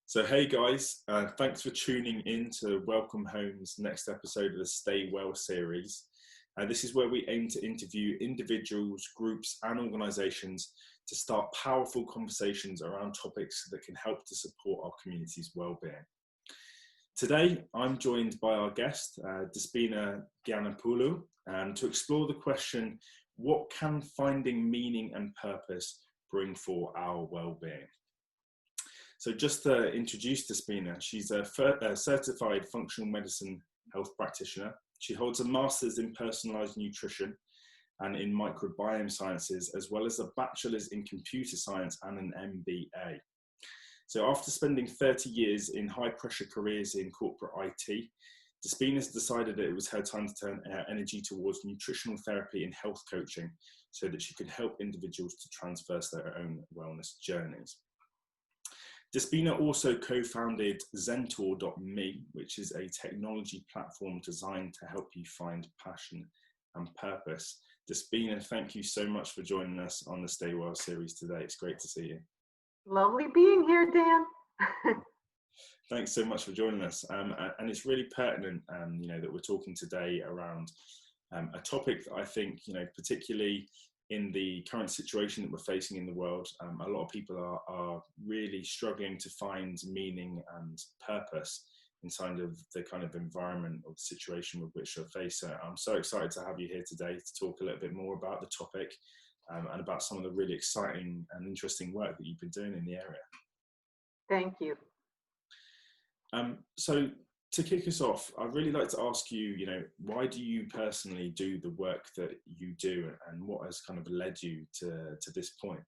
So hey guys, thanks for tuning in to Welcome Home's next episode of the Stay Well series. This is where we aim to interview individuals, groups and organisations to start powerful conversations around topics that can help to support our community's well-being. Today, I'm joined by our guest, Despina Gannopoulou, to explore the question, what can finding meaning and purpose bring for our well-being? So just to introduce Despina, she's a certified functional medicine health practitioner. She holds a master's in personalised nutrition and in microbiome sciences, as well as a bachelor's in computer science and an MBA. So after spending 30 years in high pressure careers in corporate IT, Despina's decided that it was her time to turn her energy towards nutritional therapy and health coaching so that she could help individuals to traverse their own wellness journeys. Despina also co-founded Zentour.me, which is a technology platform designed to help you find passion and purpose. Despina, thank you so much for joining us on the Stay Well series today. It's great to see you. Lovely being here, Dan. Thanks so much for joining us. And it's really pertinent, that we're talking today around a topic that I think, particularly in the current situation that we're facing in the world, a lot of people are really struggling to find meaning and purpose inside of the kind of environment or the situation with which they're faced. So I'm so excited to have you here today to talk a little bit more about the topic and about some of the really exciting and interesting work that you've been doing in the area. Thank you. So to kick us off, I'd really like to ask you, why do you personally do the work that you do and what has kind of led you to this point?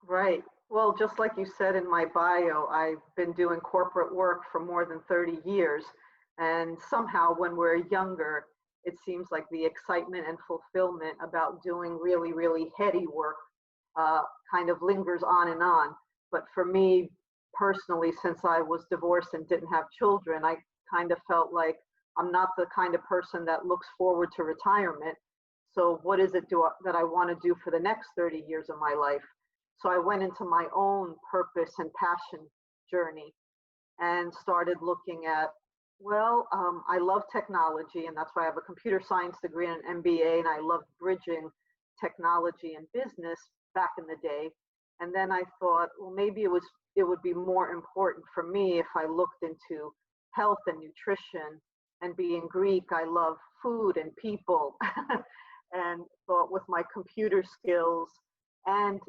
Right. Well, just like you said in my bio, I've been doing corporate work for more than 30 years. And somehow when we're younger, it seems like the excitement and fulfillment about doing really, really heady work kind of lingers on and on. But for me, personally, since I was divorced and didn't have children, I kind of felt like I'm not the kind of person that looks forward to retirement. So what is it that I want to do for the next 30 years of my life? So I went into my own purpose and passion journey and started looking at, I love technology, and that's why I have a computer science degree and an MBA, and I loved bridging technology and business back in the day. And then I thought, maybe it would be more important for me if I looked into health and nutrition. And being Greek, I love food and people. And thought with my computer skills and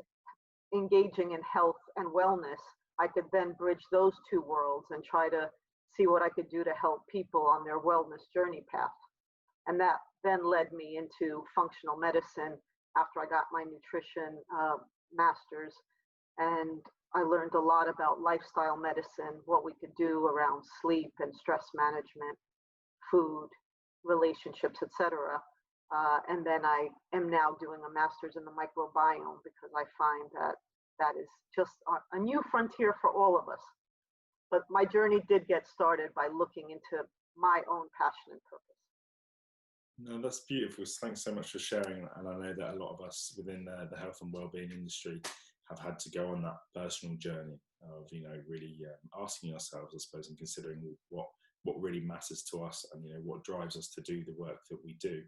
engaging in health and wellness, I could then bridge those two worlds and try to see what I could do to help people on their wellness journey path. And that then led me into functional medicine after I got my nutrition master's. And I learned a lot about lifestyle medicine, what we could do around sleep and stress management, food, relationships, etc. And then I am now doing a master's in the microbiome because I find that is just a new frontier for all of us. But my journey did get started by looking into my own passion and purpose. No, that's beautiful. Thanks so much for sharing. And I know that a lot of us within the health and wellbeing industry have had to go on that personal journey of, really asking ourselves, I suppose, and considering what really matters to us and, what drives us to do the work that we do.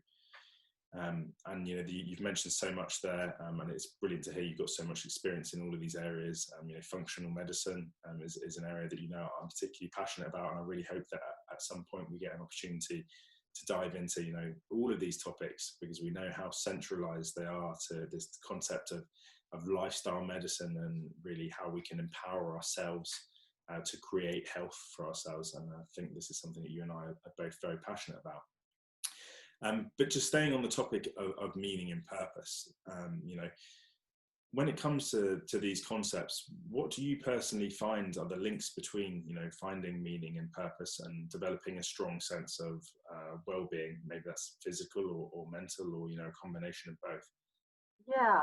And, you've mentioned so much there, and it's brilliant to hear you've got so much experience in all of these areas. Functional medicine is an area that, I'm particularly passionate about, and I really hope that at some point we get an opportunity to dive into, all of these topics, because we know how centralized they are to this concept of lifestyle medicine and really how we can empower ourselves to create health for ourselves. And I think this is something that you and I are both very passionate about. But just staying on the topic of meaning and purpose, when it comes to these concepts, what do you personally find are the links between, finding meaning and purpose and developing a strong sense of well-being? Maybe that's physical or mental or, a combination of both. Yeah,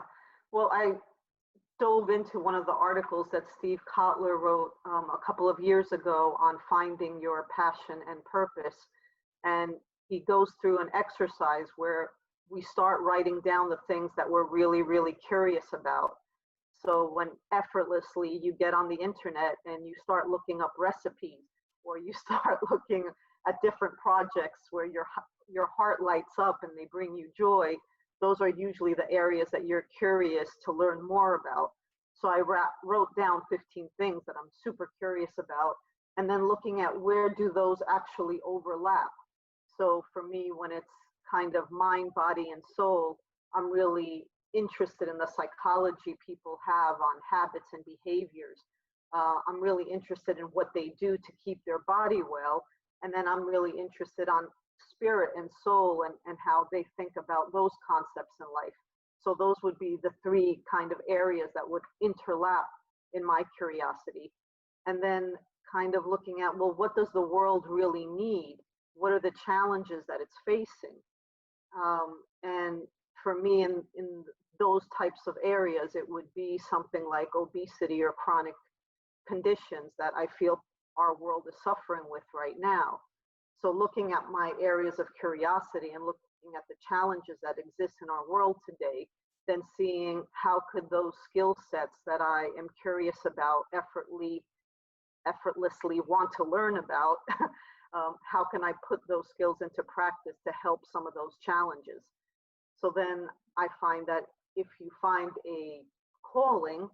well, I dove into one of the articles that Steve Kotler wrote a couple of years ago on finding your passion and purpose. And he goes through an exercise where we start writing down the things that we're really, really curious about. So when effortlessly you get on the internet and you start looking up recipes, or you start looking at different projects where your heart lights up and they bring you joy, those are usually the areas that you're curious to learn more about. So I wrote down 15 things that I'm super curious about, and then looking at where do those actually overlap. So for me, when it's kind of mind, body, and soul, I'm really interested in the psychology people have on habits and behaviors. I'm really interested in what they do to keep their body well. And then I'm really interested on spirit and soul, and how they think about those concepts in life. So those would be the three kind of areas that would interlap in my curiosity. And then kind of looking at, well, what does the world really need? What are the challenges that it's facing? And for me, in those types of areas, it would be something like obesity or chronic conditions that I feel our world is suffering with right now. So looking at my areas of curiosity and looking at the challenges that exist in our world today, then seeing how could those skill sets that I am curious about, effortlessly want to learn about, how can I put those skills into practice to help some of those challenges? So then I find that if you find a calling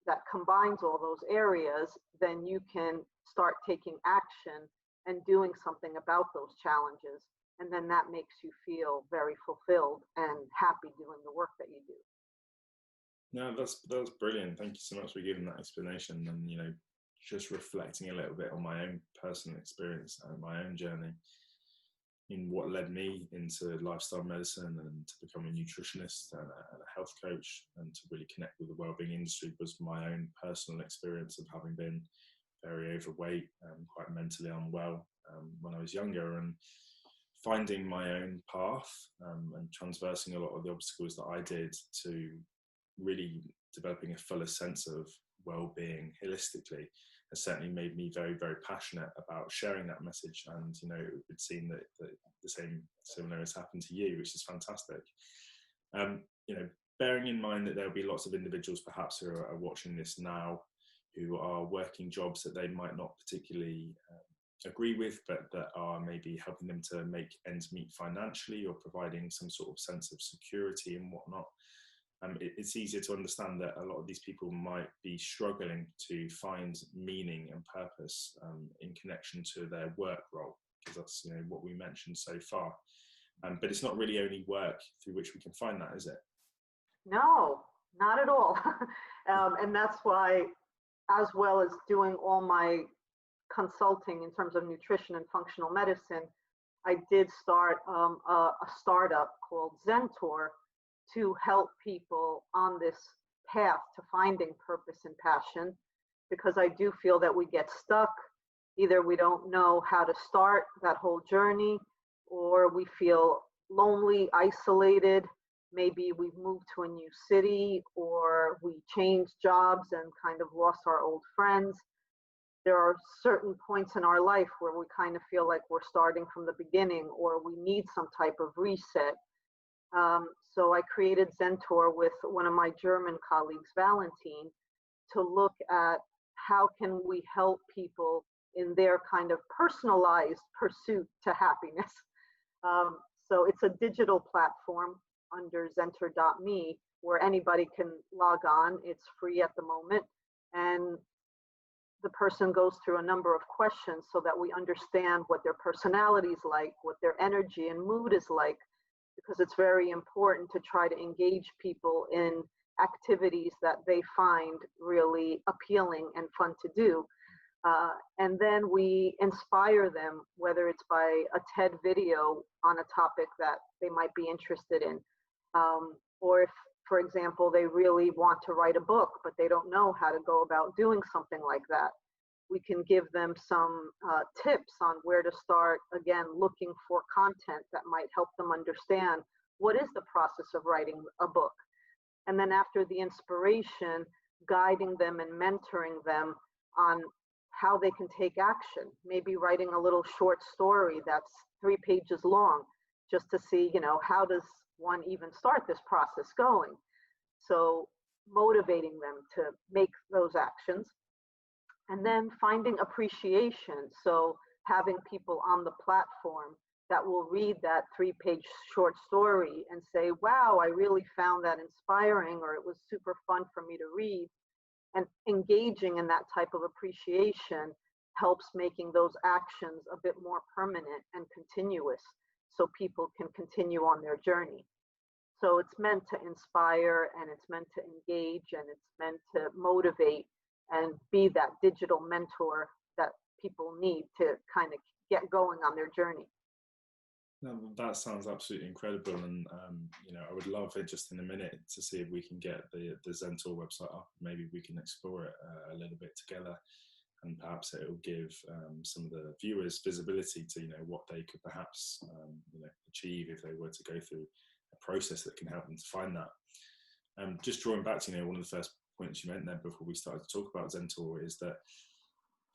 that combines all those areas, then you can start taking action and doing something about those challenges. And then that makes you feel very fulfilled and happy doing the work that you do. No, that's brilliant. Thank you so much for giving that explanation, and just reflecting a little bit on my own personal experience and my own journey in what led me into lifestyle medicine and to become a nutritionist and a health coach, and to really connect with the wellbeing industry was my own personal experience of having been very overweight and quite mentally unwell when I was younger, and finding my own path and transversing a lot of the obstacles that I did to really developing a fuller sense of well-being holistically has certainly made me very, very passionate about sharing that message. And it would seem that the same similar has happened to you, which is fantastic. Bearing in mind that there'll be lots of individuals perhaps who are watching this now who are working jobs that they might not particularly agree with, but that are maybe helping them to make ends meet financially or providing some sort of sense of security and whatnot. It's easier to understand that a lot of these people might be struggling to find meaning and purpose in connection to their work role, because that's what we mentioned so far. But it's not really only work through which we can find that, is it? No, not at all. And that's why, as well as doing all my consulting in terms of nutrition and functional medicine, I did start a startup called Zentour to help people on this path to finding purpose and passion, because I do feel that we get stuck. Either we don't know how to start that whole journey, or we feel lonely, isolated. Maybe we've moved to a new city, or we changed jobs and kind of lost our old friends. There are certain points in our life where we kind of feel like we're starting from the beginning, or we need some type of reset. So I created Zentour with one of my German colleagues, Valentin, to look at how can we help people in their kind of personalized pursuit to happiness. So it's a digital platform under Zentour.me where anybody can log on. It's free at the moment. And the person goes through a number of questions so that we understand what their personality is like, what their energy and mood is like, because it's very important to try to engage people in activities that they find really appealing and fun to do. And then we inspire them, whether it's by a TED video on a topic that they might be interested in, or if, for example, they really want to write a book, but they don't know how to go about doing something like that. We can give them some tips on where to start, again, looking for content that might help them understand what is the process of writing a book. And then after the inspiration, guiding them and mentoring them on how they can take action, maybe writing a little short story that's 3 pages long, just to see, how does one even start this process going. So motivating them to make those actions. And then finding appreciation. So having people on the platform that will read that 3-page short story and say, wow, I really found that inspiring, or it was super fun for me to read. And engaging in that type of appreciation helps making those actions a bit more permanent and continuous, so people can continue on their journey. So it's meant to inspire, and it's meant to engage, and it's meant to motivate and be that digital mentor that people need to kind of get going on their journey. No, that sounds absolutely incredible, and you know, I would love it just in a minute to see if we can get the Zentour website up. Maybe we can explore it a little bit together, and perhaps it will give some of the viewers visibility to, you know, what they could perhaps you know, achieve if they were to go through a process that can help them to find that. Just drawing back to, you know, one of the first points you meant there before we started to talk about Zentour is that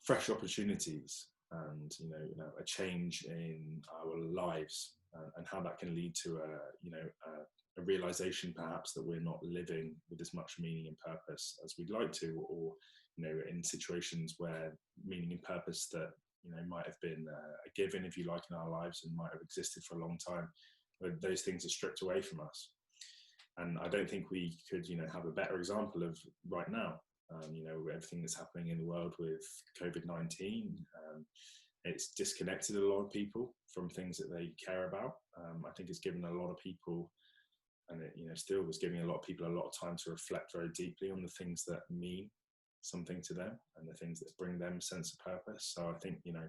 fresh opportunities and, you know, a change in our lives, and how that can lead to a realization perhaps that we're not living with as much meaning and purpose as we'd like to, or, you know, in situations where meaning and purpose that, you know, might have been a given, if you like, in our lives and might have existed for a long time, where those things are stripped away from us. And I don't think we could, you know, have a better example of right now. You know, everything that's happening in the world with COVID-19, it's disconnected a lot of people from things that they care about. I think it's given a lot of people, and it, you know, still is giving a lot of people a lot of time to reflect very deeply on the things that mean something to them and the things that bring them a sense of purpose. So I think, you know,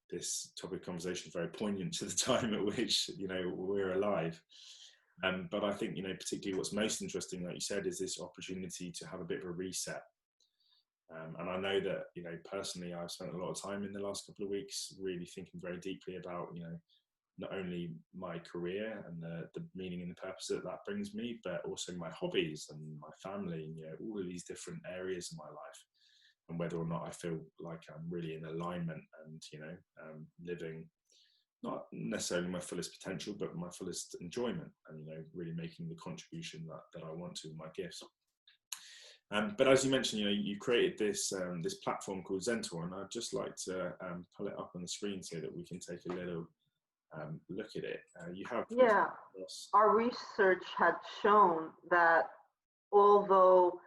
this topic of conversation is very poignant to the time at which, you know, we're alive. But I think, you know, particularly what's most interesting, like you said, is this opportunity to have a bit of a reset. And I know that, you know, personally, I've spent a lot of time in the last couple of weeks really thinking very deeply about, you know, not only my career and the meaning and the purpose that that brings me, but also my hobbies and my family, and, you know, all of these different areas of my life, and whether or not I feel like I'm really in alignment and, you know, living not necessarily my fullest potential, but my fullest enjoyment, and, you know, really making the contribution that I want to with my gifts. But as you mentioned, you know, you created this this platform called Zentour, and I'd just like to pull it up on the screen so that we can take a little look at it. You have, yeah, our research had shown that although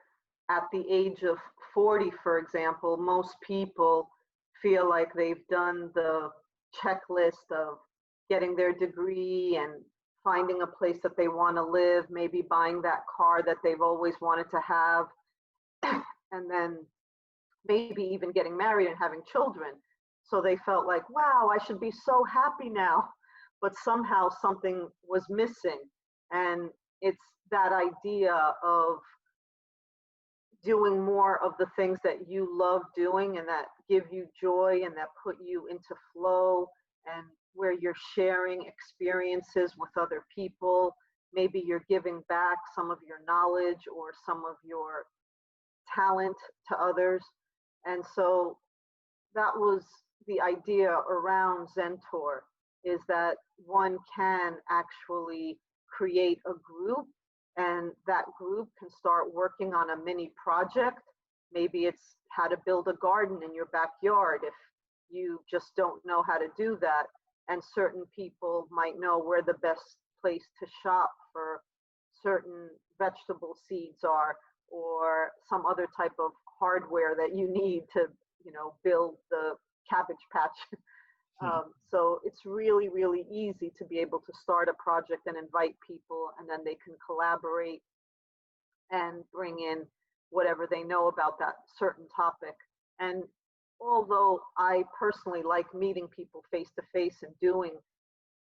at the age of 40, for example, most people feel like they've done the checklist of getting their degree and finding a place that they want to live, maybe buying that car that they've always wanted to have, and then maybe even getting married and having children. So they felt like, wow, I should be so happy now, but somehow something was missing. And it's that idea of doing more of the things that you love doing and that give you joy and that put you into flow, and where you're sharing experiences with other people. Maybe you're giving back some of your knowledge or some of your talent to others. And so that was the idea around Zentour, is that one can actually create a group, and that group can start working on a mini project. Maybe it's how to build a garden in your backyard if you just don't know how to do that. And certain people might know where the best place to shop for certain vegetable seeds are, or some other type of hardware that you need to, you know, build the cabbage patch. So it's really, really easy to be able to start a project and invite people, and then they can collaborate and bring in whatever they know about that certain topic. And although I personally like meeting people face to face and doing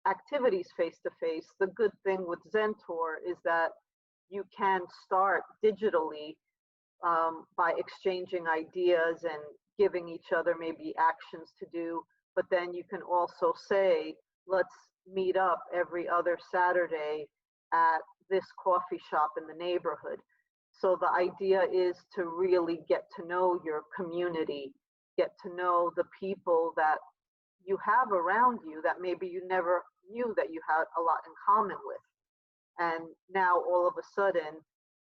activities face to face, the good thing with Zentour is that you can start digitally by exchanging ideas and giving each other maybe actions to do. But then you can also say, let's meet up every other Saturday at this coffee shop in the neighborhood. So the idea is to really get to know your community, get to know the people that you have around you that maybe you never knew that you had a lot in common with. And now all of a sudden,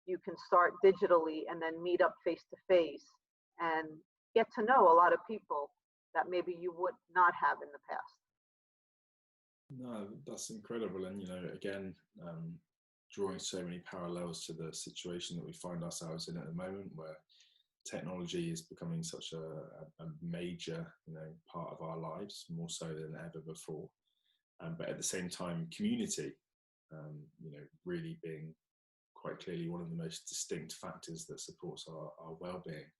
you can start digitally and then meet up face to face and get to know a lot of people that maybe you would not have in the past. No, that's incredible. And, again, drawing so many parallels to the situation that we find ourselves in at the moment, where technology is becoming such a major, part of our lives, more so than ever before. But at the same time, community, really being quite clearly one of the most distinct factors that supports our well-being.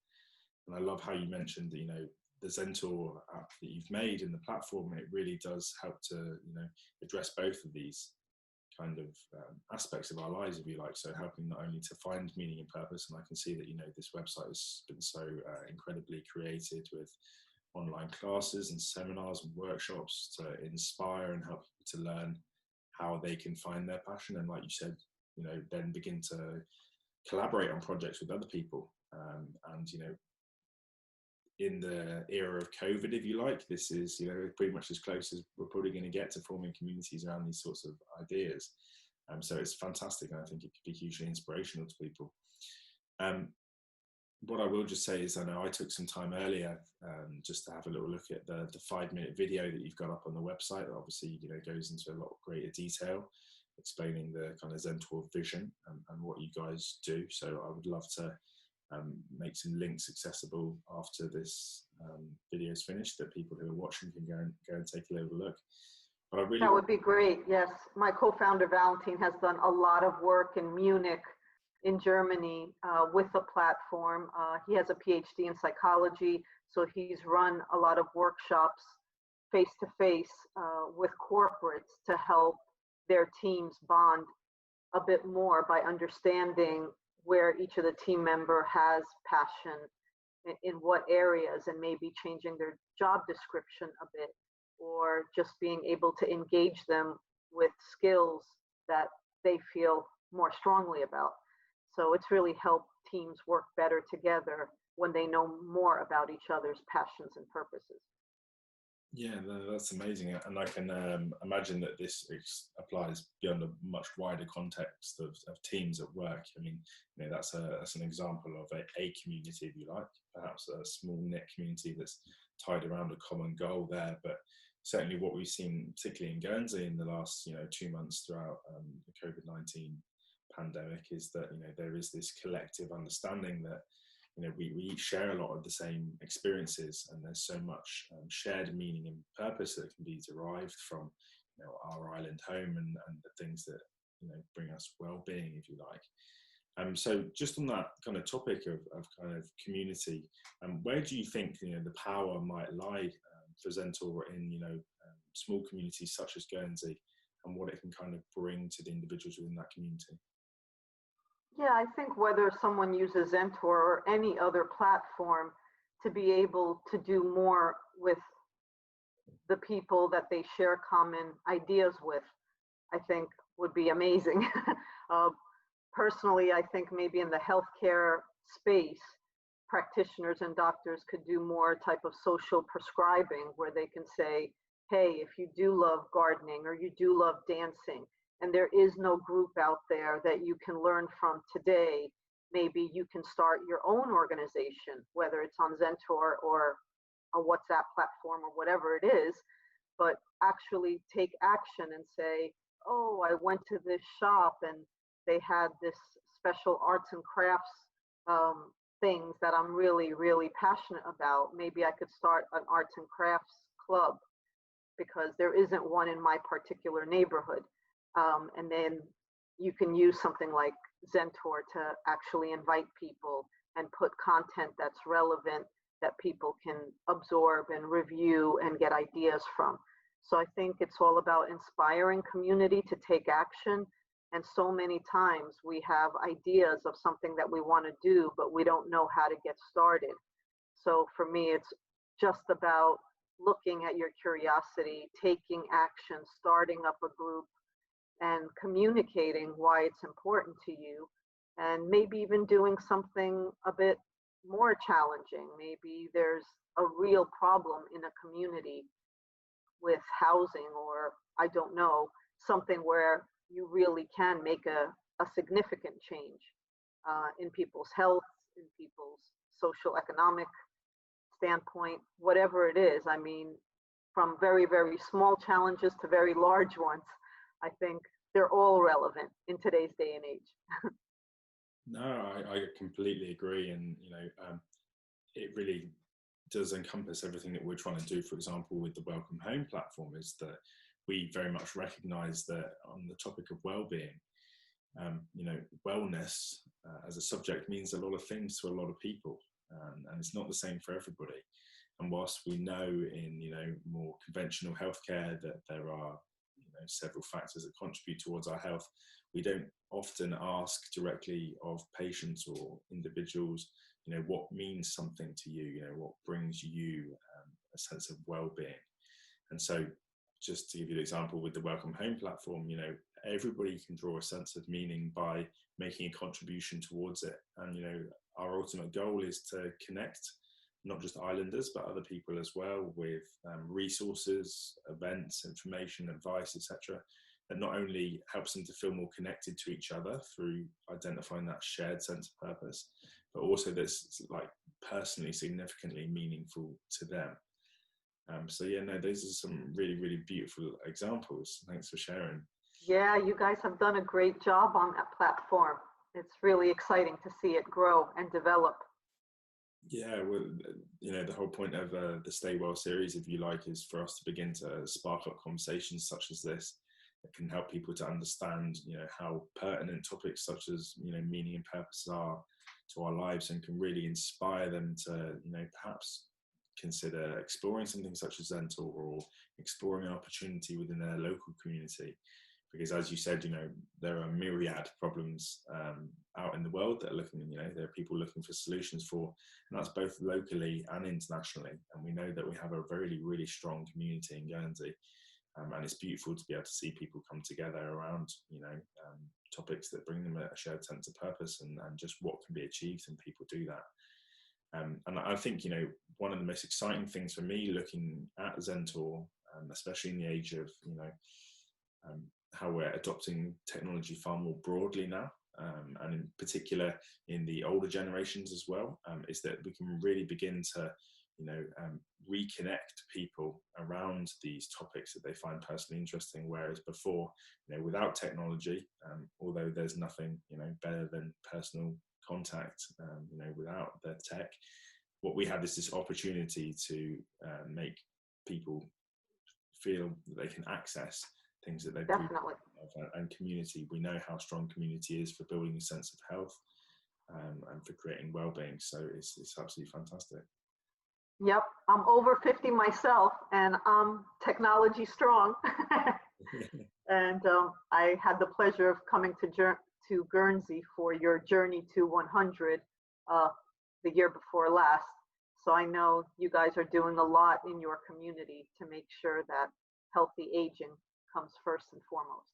And I love how you mentioned that, the Zentour app that you've made in the platform, it really does help to, address both of these kind of aspects of our lives, if you like. So helping not only to find meaning and purpose, and I can see that, this website has been so incredibly created with online classes and seminars and workshops to inspire and help people to learn how they can find their passion. And like you said, then begin to collaborate on projects with other people. And, in the era of COVID, if you like, this is, pretty much as close as we're probably going to get to forming communities around these sorts of ideas. So it's fantastic, and I think it could be hugely inspirational to people. What I will just say is, I know I took some time earlier just to have a little look at the 5-minute video that you've got up on the website. That obviously, goes into a lot of greater detail, explaining the kind of Zentour vision and what you guys do. So I would love to make some links accessible after this video is finished, that people who are watching can go and take a little look. But that would be great. Yes, my co-founder Valentin has done a lot of work in Munich, in Germany, with a platform. He has a PhD in psychology, so he's run a lot of workshops face to face with corporates to help their teams bond a bit more by understanding where each of the team member has passion in what areas, and maybe changing their job description a bit, or just being able to engage them with skills that they feel more strongly about. So it's really helped teams work better together when they know more about each other's passions and purposes. Yeah, that's amazing. And I can imagine that this applies beyond a much wider context of teams at work. I mean, that's an example of a community, if you like, perhaps a small knit community that's tied around a common goal there. But certainly what we've seen, particularly in Guernsey in the last, 2 months throughout the COVID-19 pandemic, is that, there is this collective understanding that, we each share a lot of the same experiences, and there's so much shared meaning and purpose that can be derived from, our island home and the things that, bring us well-being, if you like. So just on that kind of topic of kind of community, where do you think, the power might lie for Zentour in, small communities such as Guernsey, and what it can kind of bring to the individuals within that community? Yeah, I think whether someone uses Zentour or any other platform, to be able to do more with the people that they share common ideas with, I think would be amazing. Personally, I think maybe in the healthcare space, practitioners and doctors could do more type of social prescribing, where they can say, hey, if you do love gardening or you do love dancing, and there is no group out there that you can learn from today, maybe you can start your own organization, whether it's on Zentour or a WhatsApp platform or whatever it is, but actually take action and say, oh, I went to this shop and they had this special arts and crafts things that I'm really, really passionate about. Maybe I could start an arts and crafts club, because there isn't one in my particular neighborhood. And then you can use something like Zentour to actually invite people and put content that's relevant, that people can absorb and review and get ideas from. So I think it's all about inspiring community to take action. And so many times we have ideas of something that we want to do, but we don't know how to get started. So for me, it's just about looking at your curiosity, taking action, starting up a group, and communicating why it's important to you, and maybe even doing something a bit more challenging. Maybe there's a real problem in a community with housing, or I don't know, something where you really can make a significant change. in people's health, in people's social economic standpoint, whatever it is. I mean, from very, very small challenges to very large ones, I think they're all relevant in today's day and age. No, I completely agree. And, it really does encompass everything that we're trying to do. For example, with the Welcome Home platform, is that we very much recognize that on the topic of well-being, wellness as a subject means a lot of things to a lot of people, and it's not the same for everybody. And whilst we know in more conventional healthcare that there are several factors that contribute towards our health, we don't often ask directly of patients or individuals, what means something to you, what brings you a sense of well-being. And so, just to give you an example with the Welcome Home platform, everybody can draw a sense of meaning by making a contribution towards it. And, our ultimate goal is to connect not just islanders, but other people as well with resources, events, information, advice, etc. That not only helps them to feel more connected to each other through identifying that shared sense of purpose, but also that's like personally significantly meaningful to them. So yeah, no, those are some really, really beautiful examples. Thanks for sharing. Yeah, you guys have done a great job on that platform. It's really exciting to see it grow and develop. Yeah, well, the whole point of the Stay Well series, if you like, is for us to begin to spark up conversations such as this that can help people to understand, how pertinent topics such as, meaning and purpose are to our lives, and can really inspire them to, perhaps consider exploring something such as Zentour, or exploring an opportunity within their local community. Because as you said, there are myriad problems out in the world that are looking, there are people looking for solutions for, and that's both locally and internationally. And we know that we have a really, really strong community in Guernsey. And it's beautiful to be able to see people come together around, topics that bring them a shared sense of purpose, and just what can be achieved, and people do that. And I think, one of the most exciting things for me looking at Zentour, especially in the age of, how we're adopting technology far more broadly now, and in particular in the older generations as well, is that we can really begin to, reconnect people around these topics that they find personally interesting. Whereas before, without technology, although there's nothing, better than personal contact, without the tech, what we have is this opportunity to make people feel that they can access things that they Definitely. And community. We know how strong community is for building a sense of health, and for creating well-being. So it's absolutely fantastic. Yep, I'm over 50 myself, and I'm technology strong. And I had the pleasure of coming to Guernsey for your Journey to 100 the year before last. So I know you guys are doing a lot in your community to make sure that healthy aging comes first and foremost.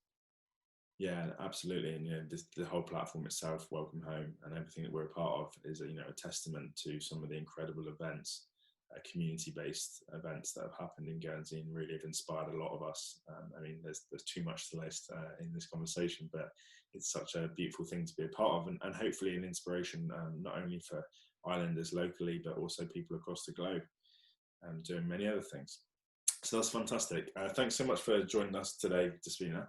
Yeah, absolutely. And the whole platform itself, Welcome Home, and everything that we're a part of is a testament to some of the incredible events, community-based events that have happened in Guernsey, and really have inspired a lot of us. I mean, there's too much to list in this conversation, but it's such a beautiful thing to be a part of, and hopefully an inspiration, not only for islanders locally, but also people across the globe, and doing many other things. So that's fantastic. Thanks so much for joining us today, Despina.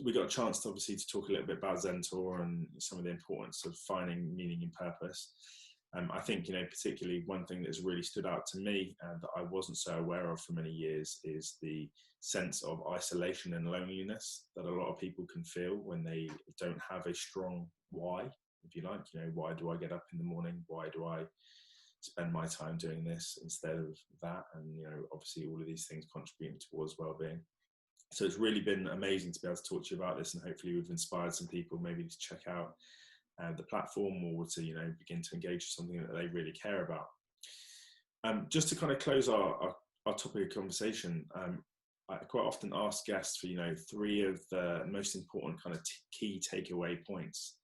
We got a chance to obviously talk a little bit about Zentour and some of the importance of finding meaning and purpose. I think, particularly one thing that's really stood out to me, that I wasn't so aware of for many years, is the sense of isolation and loneliness that a lot of people can feel when they don't have a strong why, if you like. Why do I get up in the morning? Why do I spend my time doing this instead of that? And, obviously all of these things contributing towards well-being. So it's really been amazing to be able to talk to you about this, and hopefully we've inspired some people maybe to check out the platform, or to begin to engage with something that they really care about. Just to kind of close our topic of conversation, I quite often ask guests for 3 of the most important kind of key takeaway points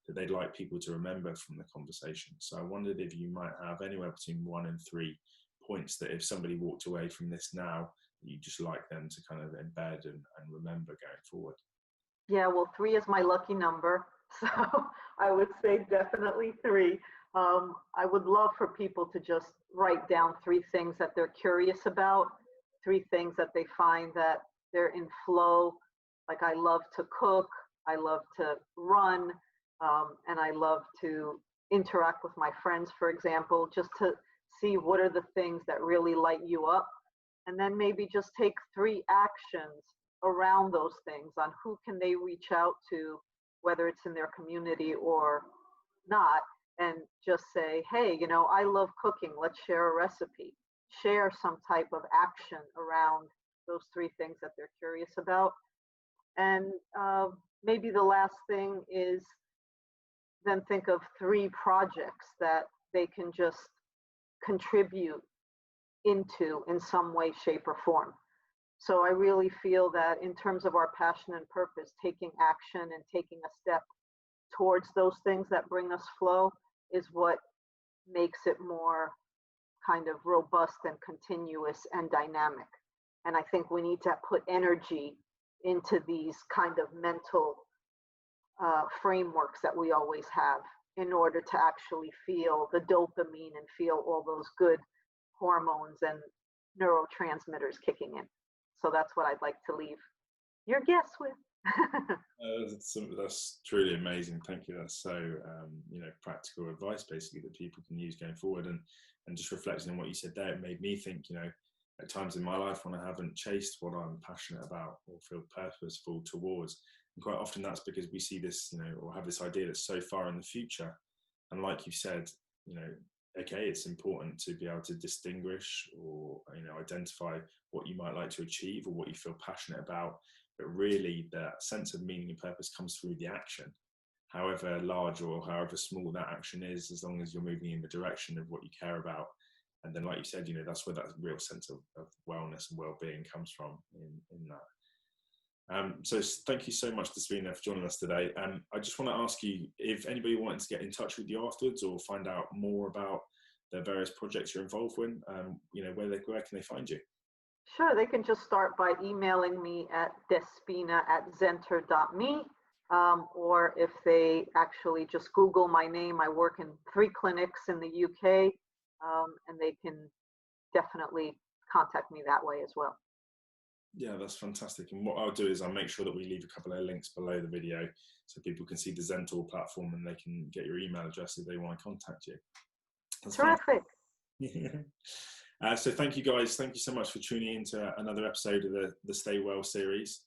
that they'd like people to remember from the conversation. So I wondered if you might have anywhere between 1 and 3 points that if somebody walked away from this now, you'd just like them to kind of embed and remember going forward. Yeah, well, 3 is my lucky number. So I would say definitely 3. I would love for people to just write down 3 things that they're curious about, 3 things that they find that they're in flow. Like, I love to cook, I love to run, and I love to interact with my friends, for example, just to see what are the things that really light you up. And then maybe just take 3 actions around those things on who can they reach out to, whether it's in their community or not, and just say, hey, I love cooking, let's share a recipe. Share some type of action around those 3 things that they're curious about. And maybe the last thing is then think of 3 projects that they can just contribute into in some way, shape, or form. So I really feel that in terms of our passion and purpose, taking action and taking a step towards those things that bring us flow is what makes it more kind of robust and continuous and dynamic. And I think we need to put energy into these kind of mental frameworks that we always have in order to actually feel the dopamine and feel all those good hormones and neurotransmitters kicking in. So that's what I'd like to leave your guests with. That's truly amazing. Thank you. That's so practical advice basically that people can use going forward. And just reflecting on what you said there, it made me think, at times in my life when I haven't chased what I'm passionate about or feel purposeful towards, and quite often that's because we see this, or have this idea that's so far in the future. And like you said, okay, it's important to be able to distinguish or identify what you might like to achieve or what you feel passionate about, but really that sense of meaning and purpose comes through the action, however large or however small that action is, as long as you're moving in the direction of what you care about. And then, like you said, that's where that real sense of wellness and well-being comes from in that. So thank you so much, Despina, for joining us today. I just want to ask you if anybody wanted to get in touch with you afterwards or find out more about the various projects you're involved in, where can they find you? Sure, they can just start by emailing me at despina@zentour.me, or if they actually just Google my name, I work in 3 clinics in the UK, and they can definitely contact me that way as well. Yeah, that's fantastic. And what I'll do is I'll make sure that we leave a couple of links below the video so people can see the Zentour platform and they can get your email address if they want to contact you. That's terrific. So thank you guys. Thank you so much for tuning in to another episode of the Stay Well series.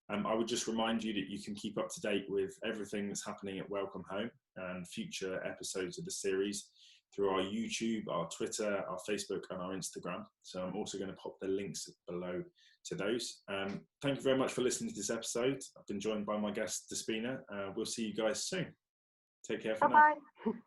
I would just remind you that you can keep up to date with everything that's happening at Welcome Home and future episodes of the series through our YouTube, our Twitter, our Facebook, and our Instagram. So I'm also going to pop the links below to those. Thank you very much for listening to this episode. I've been joined by my guest, Despina. We'll see you guys soon. Take care for now. Bye-bye.